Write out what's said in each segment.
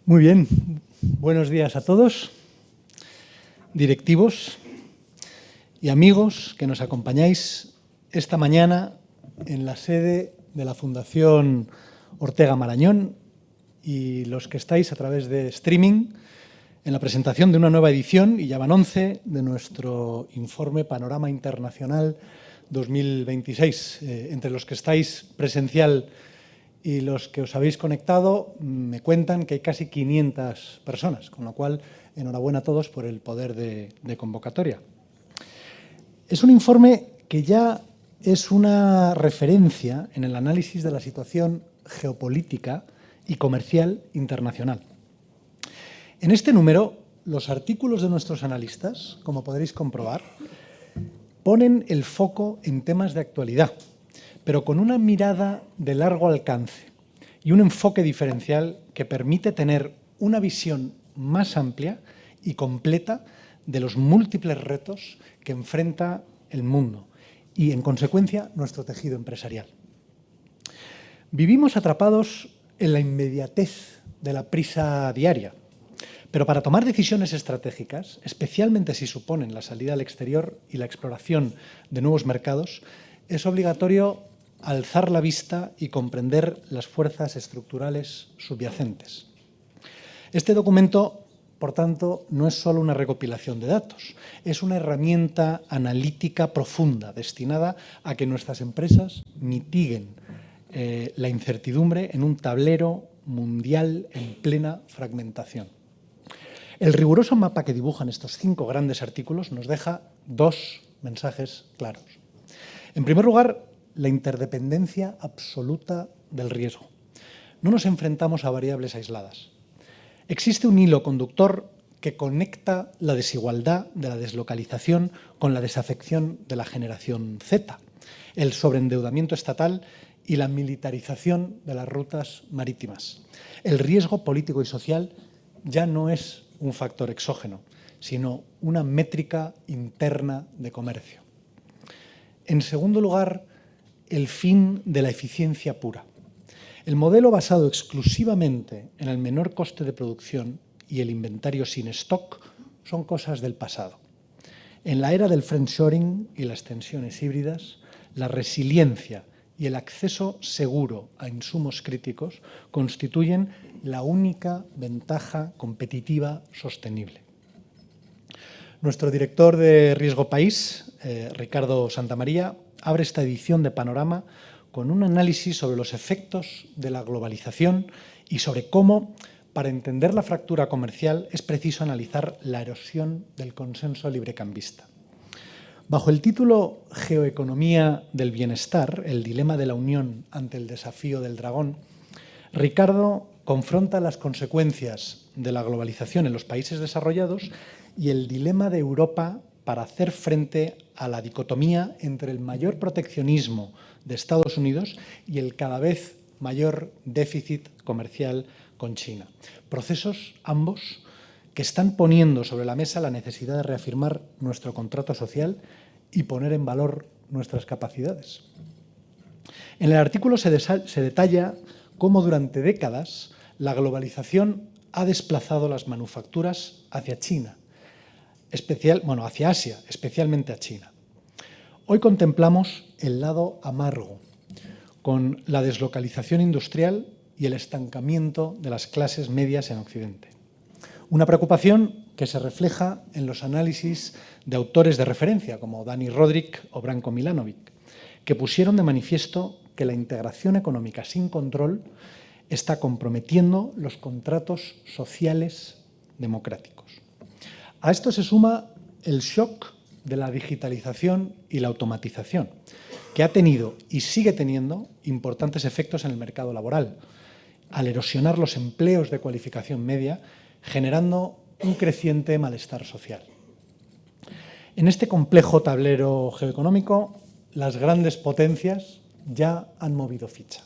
Muy bien, buenos días a todos, directivos y amigos que nos acompañáis esta mañana en la sede de la Fundación Ortega Marañón y los que estáis a través de streaming en la presentación de una nueva edición, y ya van 11, de nuestro informe Panorama Internacional 2026. Entre los que estáis presencial y los que os habéis conectado, me cuentan que hay casi 500 personas, con lo cual, enhorabuena a todos por el poder de convocatoria. Es un informe que ya es una referencia en el análisis de la situación geopolítica y comercial internacional. En este número, los artículos de nuestros analistas, como podréis comprobar, ponen el foco en temas de actualidad, pero con una mirada de largo alcance y un enfoque diferencial que permite tener una visión más amplia y completa de los múltiples retos que enfrenta el mundo y, en consecuencia, nuestro tejido empresarial. Vivimos atrapados en la inmediatez de la prisa diaria, pero para tomar decisiones estratégicas, especialmente si suponen la salida al exterior y la exploración de nuevos mercados, es obligatorio alzar la vista y comprender las fuerzas estructurales subyacentes. Este documento, por tanto, no es solo una recopilación de datos, es una herramienta analítica profunda destinada a que nuestras empresas mitiguen la incertidumbre en un tablero mundial en plena fragmentación. El riguroso mapa que dibujan estos 5 grandes artículos nos deja 2 mensajes claros. En primer lugar, la interdependencia absoluta del riesgo. No nos enfrentamos a variables aisladas. Existe un hilo conductor que conecta la desigualdad de la deslocalización con la desafección de la generación Z, el sobreendeudamiento estatal y la militarización de las rutas marítimas. El riesgo político y social ya no es un factor exógeno, sino una métrica interna de comercio. En segundo lugar, el fin de la eficiencia pura. El modelo basado exclusivamente en el menor coste de producción y el inventario sin stock son cosas del pasado. En la era del friendshoring y las tensiones híbridas, la resiliencia y el acceso seguro a insumos críticos constituyen la única ventaja competitiva sostenible. Nuestro director de Riesgo País, Ricardo Santamaría, abre esta edición de Panorama con un análisis sobre los efectos de la globalización y sobre cómo, para entender la fractura comercial, es preciso analizar la erosión del consenso librecambista. Bajo el título Geoeconomía del bienestar, el dilema de la Unión ante el desafío del dragón, Ricardo confronta las consecuencias de la globalización en los países desarrollados y el dilema de Europa para hacer frente a la dicotomía entre el mayor proteccionismo de Estados Unidos y el cada vez mayor déficit comercial con China. Procesos ambos que están poniendo sobre la mesa la necesidad de reafirmar nuestro contrato social y poner en valor nuestras capacidades. En el artículo se detalla cómo durante décadas la globalización ha desplazado las manufacturas hacia China, hacia Asia, especialmente a China. Hoy contemplamos el lado amargo, con la deslocalización industrial y el estancamiento de las clases medias en Occidente. Una preocupación que se refleja en los análisis de autores de referencia, como Dani Rodrik o Branko Milanovic, que pusieron de manifiesto que la integración económica sin control está comprometiendo los contratos sociales democráticos. A esto se suma el shock de la digitalización y la automatización, que ha tenido y sigue teniendo importantes efectos en el mercado laboral, al erosionar los empleos de cualificación media, generando un creciente malestar social. En este complejo tablero geoeconómico, las grandes potencias ya han movido ficha.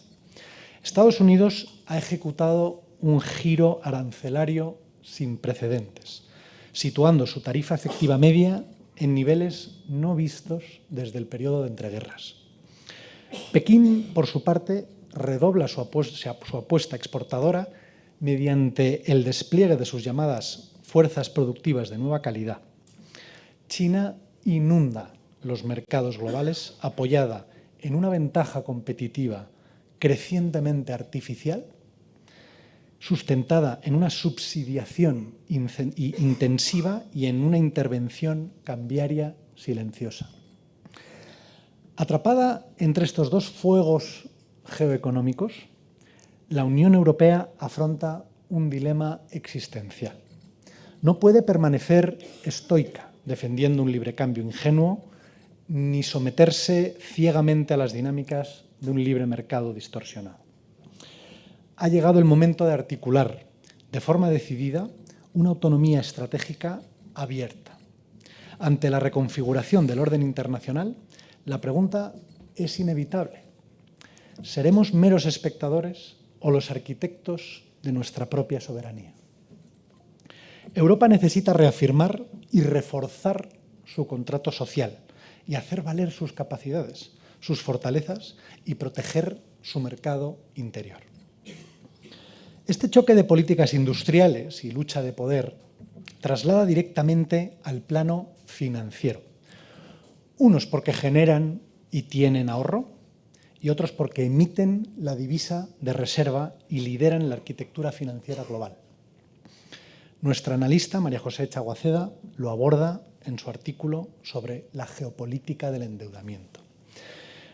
Estados Unidos ha ejecutado un giro arancelario sin precedentes, situando su tarifa efectiva media en niveles no vistos desde el periodo de entreguerras. Pekín, por su parte, redobla su apuesta exportadora mediante el despliegue de sus llamadas fuerzas productivas de nueva calidad, China inunda los mercados globales apoyada en una ventaja competitiva crecientemente artificial, sustentada en una subsidiación intensiva y en una intervención cambiaria silenciosa. Atrapada entre estos dos fuegos geoeconómicos, la Unión Europea afronta un dilema existencial. No puede permanecer estoica, defendiendo un libre cambio ingenuo, ni someterse ciegamente a las dinámicas de un libre mercado distorsionado. Ha llegado el momento de articular de forma decidida una autonomía estratégica abierta. Ante la reconfiguración del orden internacional, la pregunta es inevitable. ¿Seremos meros espectadores o los arquitectos de nuestra propia soberanía? Europa necesita reafirmar y reforzar su contrato social y hacer valer sus capacidades, sus fortalezas y proteger su mercado interior. Este choque de políticas industriales y lucha de poder traslada directamente al plano financiero. Unos porque generan y tienen ahorro y otros porque emiten la divisa de reserva y lideran la arquitectura financiera global. Nuestra analista, María José Chaguaceda, lo aborda en su artículo sobre la geopolítica del endeudamiento.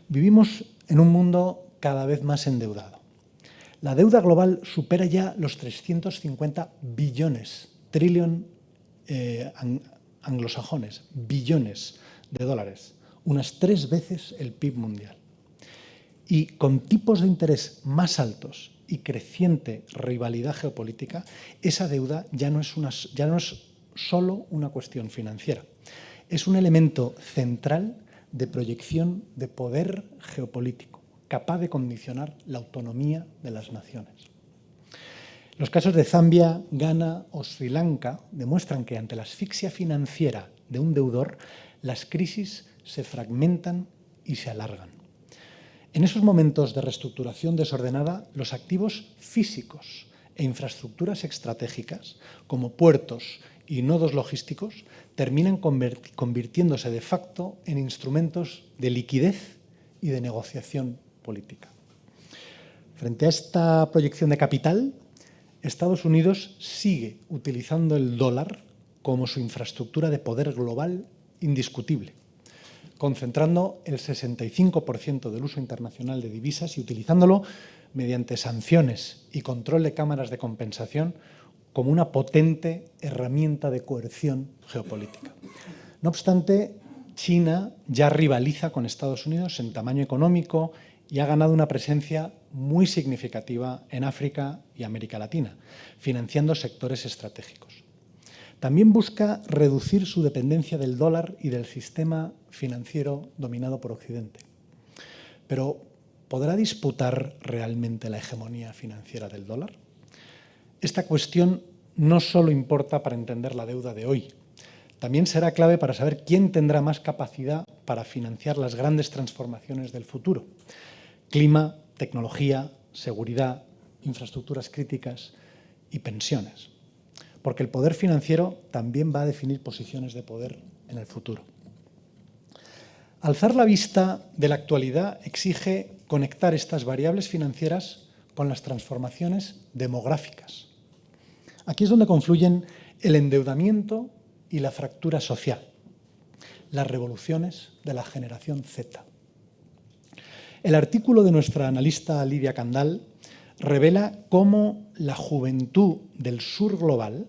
Vivimos en un mundo cada vez más endeudado. La deuda global supera ya los 350 billones, anglosajones, billones de dólares, unas 3 veces el PIB mundial. Y con tipos de interés más altos y creciente rivalidad geopolítica, esa deuda ya no es solo una cuestión financiera, es un elemento central de proyección de poder geopolítico, capaz de condicionar la autonomía de las naciones. Los casos de Zambia, Ghana o Sri Lanka demuestran que ante la asfixia financiera de un deudor, las crisis se fragmentan y se alargan. En esos momentos de reestructuración desordenada, los activos físicos e infraestructuras estratégicas, como puertos y nodos logísticos, terminan convirtiéndose de facto en instrumentos de liquidez y de negociación política. Frente a esta proyección de capital, Estados Unidos sigue utilizando el dólar como su infraestructura de poder global indiscutible, concentrando el 65% del uso internacional de divisas y utilizándolo mediante sanciones y control de cámaras de compensación como una potente herramienta de coerción geopolítica. No obstante, China ya rivaliza con Estados Unidos en tamaño económico y ha ganado una presencia muy significativa en África y América Latina, financiando sectores estratégicos. También busca reducir su dependencia del dólar y del sistema financiero dominado por Occidente. Pero, ¿podrá disputar realmente la hegemonía financiera del dólar? Esta cuestión no solo importa para entender la deuda de hoy, también será clave para saber quién tendrá más capacidad para financiar las grandes transformaciones del futuro. Clima, tecnología, seguridad, infraestructuras críticas y pensiones. Porque el poder financiero también va a definir posiciones de poder en el futuro. Alzar la vista de la actualidad exige conectar estas variables financieras con las transformaciones demográficas. Aquí es donde confluyen el endeudamiento y la fractura social, las revoluciones de la generación Z. El artículo de nuestra analista Lidia Candal revela cómo la juventud del sur global,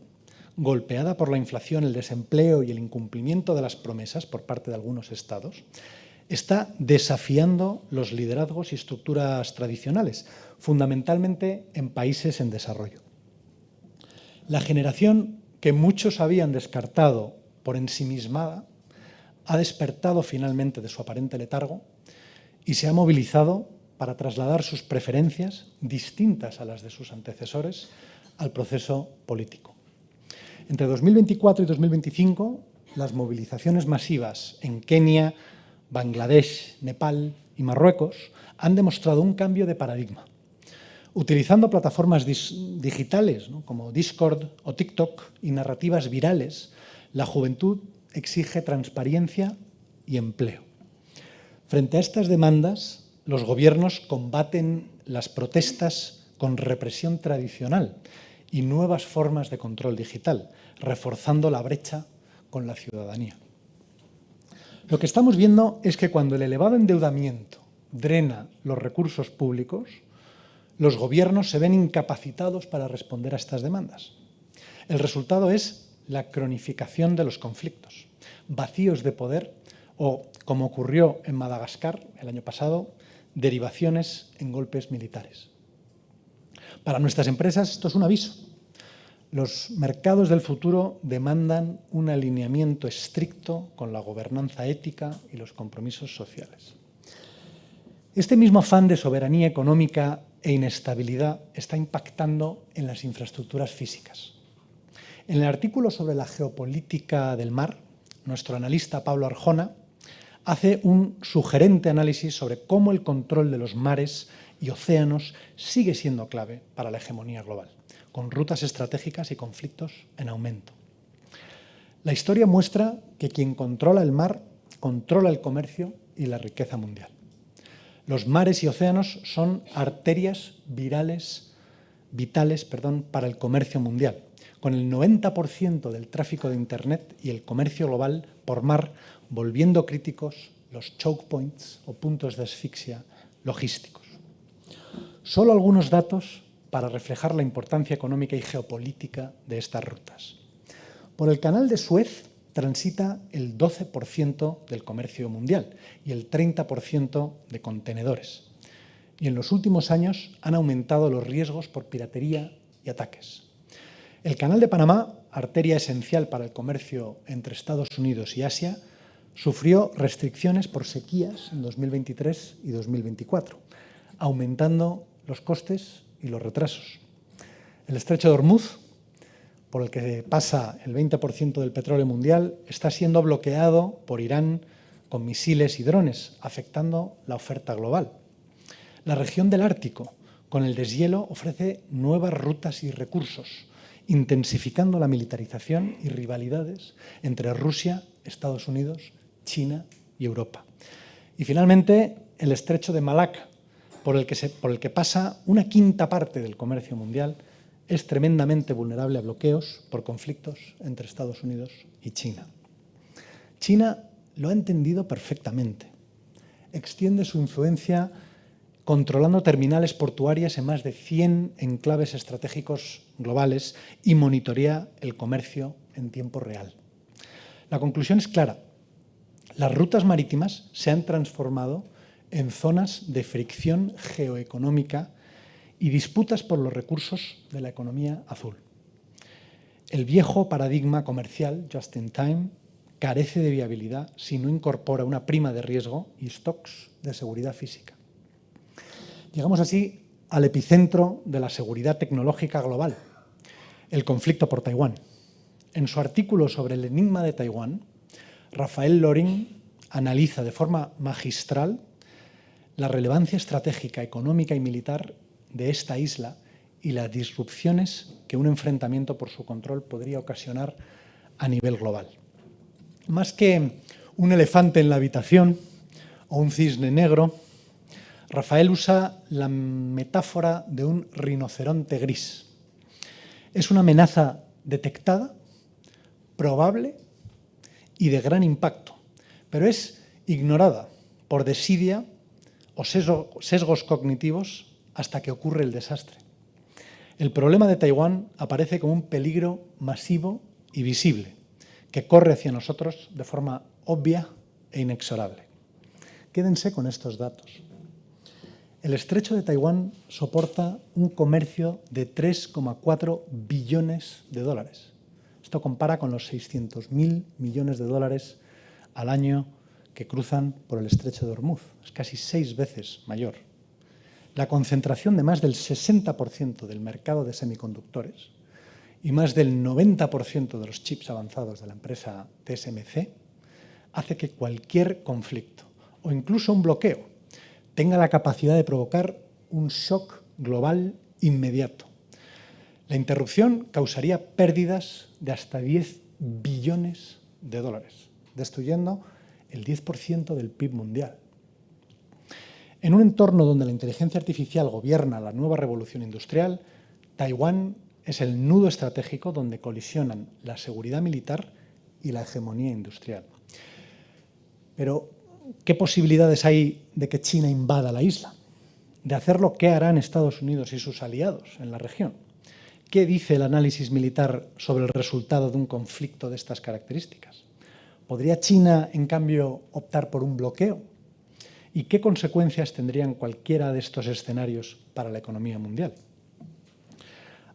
golpeada por la inflación, el desempleo y el incumplimiento de las promesas por parte de algunos estados, está desafiando los liderazgos y estructuras tradicionales, fundamentalmente en países en desarrollo. La generación que muchos habían descartado por ensimismada ha despertado finalmente de su aparente letargo y se ha movilizado para trasladar sus preferencias, distintas a las de sus antecesores, al proceso político. Entre 2024 y 2025, las movilizaciones masivas en Kenia, Bangladesh, Nepal y Marruecos han demostrado un cambio de paradigma. Utilizando plataformas digitales, ¿no?, como Discord o TikTok, y narrativas virales, la juventud exige transparencia y empleo. Frente a estas demandas, los gobiernos combaten las protestas con represión tradicional y nuevas formas de control digital, reforzando la brecha con la ciudadanía. Lo que estamos viendo es que cuando el elevado endeudamiento drena los recursos públicos, los gobiernos se ven incapacitados para responder a estas demandas. El resultado es la cronificación de los conflictos, vacíos de poder o, como ocurrió en Madagascar el año pasado, derivaciones en golpes militares. Para nuestras empresas esto es un aviso. Los mercados del futuro demandan un alineamiento estricto con la gobernanza ética y los compromisos sociales. Este mismo afán de soberanía económica e inestabilidad está impactando en las infraestructuras físicas. En el artículo sobre la geopolítica del mar, nuestro analista Pablo Arjona hace un sugerente análisis sobre cómo el control de los mares y océanos sigue siendo clave para la hegemonía global, con rutas estratégicas y conflictos en aumento. La historia muestra que quien controla el mar controla el comercio y la riqueza mundial. Los mares y océanos son arterias vitales para el comercio mundial, con el 90% del tráfico de Internet y el comercio global por mar volviendo críticos los choke points o puntos de asfixia logísticos. Solo algunos datos para reflejar la importancia económica y geopolítica de estas rutas. Por el canal de Suez transita el 12% del comercio mundial y el 30% de contenedores. Y en los últimos años han aumentado los riesgos por piratería y ataques. El canal de Panamá, arteria esencial para el comercio entre Estados Unidos y Asia, sufrió restricciones por sequías en 2023 y 2024, aumentando los costes y los retrasos. El estrecho de Hormuz, por el que pasa el 20% del petróleo mundial, está siendo bloqueado por Irán con misiles y drones, afectando la oferta global. La región del Ártico, con el deshielo, ofrece nuevas rutas y recursos, intensificando la militarización y rivalidades entre Rusia, Estados Unidos, China y Europa. Y finalmente, el estrecho de Malaca, por el que pasa una quinta parte del comercio mundial, es tremendamente vulnerable a bloqueos por conflictos entre Estados Unidos y China. China lo ha entendido perfectamente. Extiende su influencia controlando terminales portuarias en más de 100 enclaves estratégicos globales y monitorea el comercio en tiempo real. La conclusión es clara. Las rutas marítimas se han transformado en zonas de fricción geoeconómica y disputas por los recursos de la economía azul. El viejo paradigma comercial, just in time, carece de viabilidad si no incorpora una prima de riesgo y stocks de seguridad física. Llegamos así al epicentro de la seguridad tecnológica global, el conflicto por Taiwán. En su artículo sobre el enigma de Taiwán, Rafael Loring analiza de forma magistral la relevancia estratégica, económica y militar de esta isla y las disrupciones que un enfrentamiento por su control podría ocasionar a nivel global. Más que un elefante en la habitación o un cisne negro, Rafael usa la metáfora de un rinoceronte gris. Es una amenaza detectada, probable y de gran impacto, pero es ignorada por desidia o sesgos cognitivos hasta que ocurre el desastre. El problema de Taiwán aparece como un peligro masivo y visible, que corre hacia nosotros de forma obvia e inexorable. Quédense con estos datos. El estrecho de Taiwán soporta un comercio de 3,4 billones de dólares. Esto compara con los 600.000 millones de dólares al año que cruzan por el estrecho de Hormuz. Es casi 6 veces mayor. La concentración de más del 60% del mercado de semiconductores y más del 90% de los chips avanzados de la empresa TSMC hace que cualquier conflicto o incluso un bloqueo tenga la capacidad de provocar un shock global inmediato. La interrupción causaría pérdidas de hasta 10 billones de dólares, destruyendo el 10% del PIB mundial. En un entorno donde la inteligencia artificial gobierna la nueva revolución industrial, Taiwán es el nudo estratégico donde colisionan la seguridad militar y la hegemonía industrial. Pero, ¿qué posibilidades hay de que China invada la isla? De hacerlo, ¿qué harán Estados Unidos y sus aliados en la región? ¿Qué dice el análisis militar sobre el resultado de un conflicto de estas características? ¿Podría China, en cambio, optar por un bloqueo? ¿Y qué consecuencias tendrían cualquiera de estos escenarios para la economía mundial?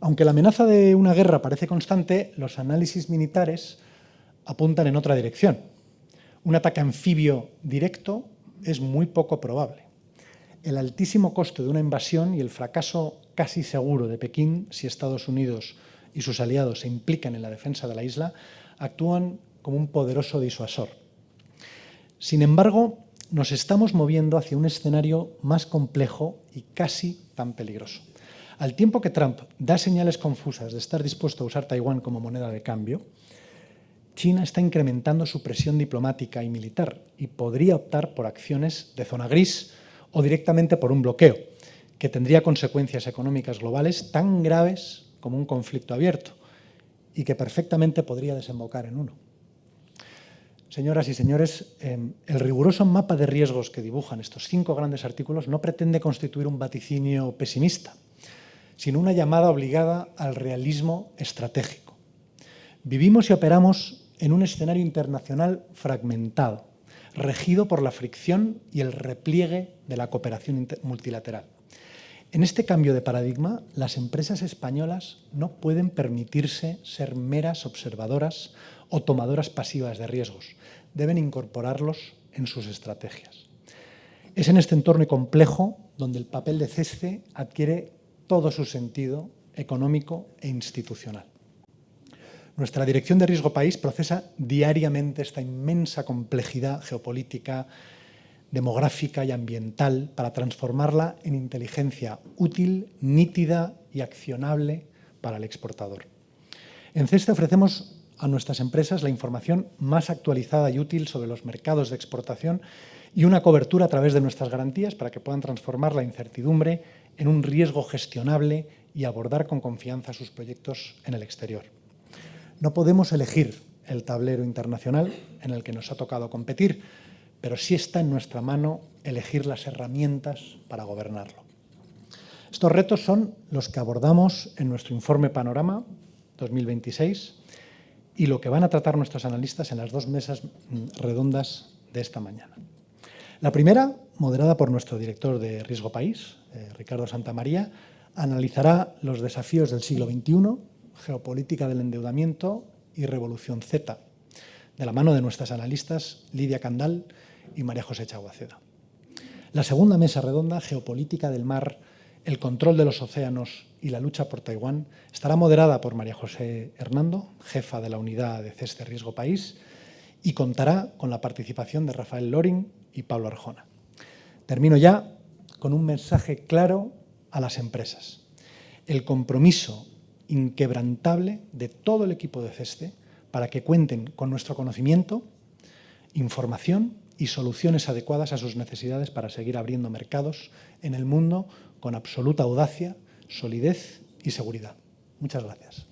Aunque la amenaza de una guerra parece constante, los análisis militares apuntan en otra dirección. Un ataque anfibio directo es muy poco probable. El altísimo coste de una invasión y el fracaso casi seguro de Pekín si Estados Unidos y sus aliados se implican en la defensa de la isla actúan como un poderoso disuasor. Sin embargo, nos estamos moviendo hacia un escenario más complejo y casi tan peligroso. Al tiempo que Trump da señales confusas de estar dispuesto a usar Taiwán como moneda de cambio, China está incrementando su presión diplomática y militar y podría optar por acciones de zona gris o directamente por un bloqueo, que tendría consecuencias económicas globales tan graves como un conflicto abierto y que perfectamente podría desembocar en uno. Señoras y señores, el riguroso mapa de riesgos que dibujan estos 5 grandes artículos no pretende constituir un vaticinio pesimista, sino una llamada obligada al realismo estratégico. Vivimos y operamos en un escenario internacional fragmentado, regido por la fricción y el repliegue de la cooperación multilateral. En este cambio de paradigma, las empresas españolas no pueden permitirse ser meras observadoras o tomadoras pasivas de riesgos. Deben incorporarlos en sus estrategias. Es en este entorno complejo donde el papel de CESCE adquiere todo su sentido económico e institucional. Nuestra Dirección de Riesgo País procesa diariamente esta inmensa complejidad geopolítica, demográfica y ambiental para transformarla en inteligencia útil, nítida y accionable para el exportador. En CESCE ofrecemos a nuestras empresas la información más actualizada y útil sobre los mercados de exportación y una cobertura a través de nuestras garantías para que puedan transformar la incertidumbre en un riesgo gestionable y abordar con confianza sus proyectos en el exterior. No podemos elegir el tablero internacional en el que nos ha tocado competir, pero sí está en nuestra mano elegir las herramientas para gobernarlo. Estos retos son los que abordamos en nuestro informe Panorama 2026 y lo que van a tratar nuestros analistas en las 2 mesas redondas de esta mañana. La primera, moderada por nuestro director de Riesgo País, Ricardo Santamaría, analizará los desafíos del siglo XXI, geopolítica del endeudamiento y revolución Z, de la mano de nuestras analistas Lidia Candal y María José Chaguaceda. La segunda mesa redonda, geopolítica del mar, el control de los océanos y la lucha por Taiwán, estará moderada por María José Hernando, jefa de la unidad de CESCE Riesgo País, y contará con la participación de Rafael Loring y Pablo Arjona. Termino ya con un mensaje claro a las empresas. El compromiso inquebrantable de todo el equipo de CESCE para que cuenten con nuestro conocimiento, información y soluciones adecuadas a sus necesidades para seguir abriendo mercados en el mundo con absoluta audacia, solidez y seguridad. Muchas gracias.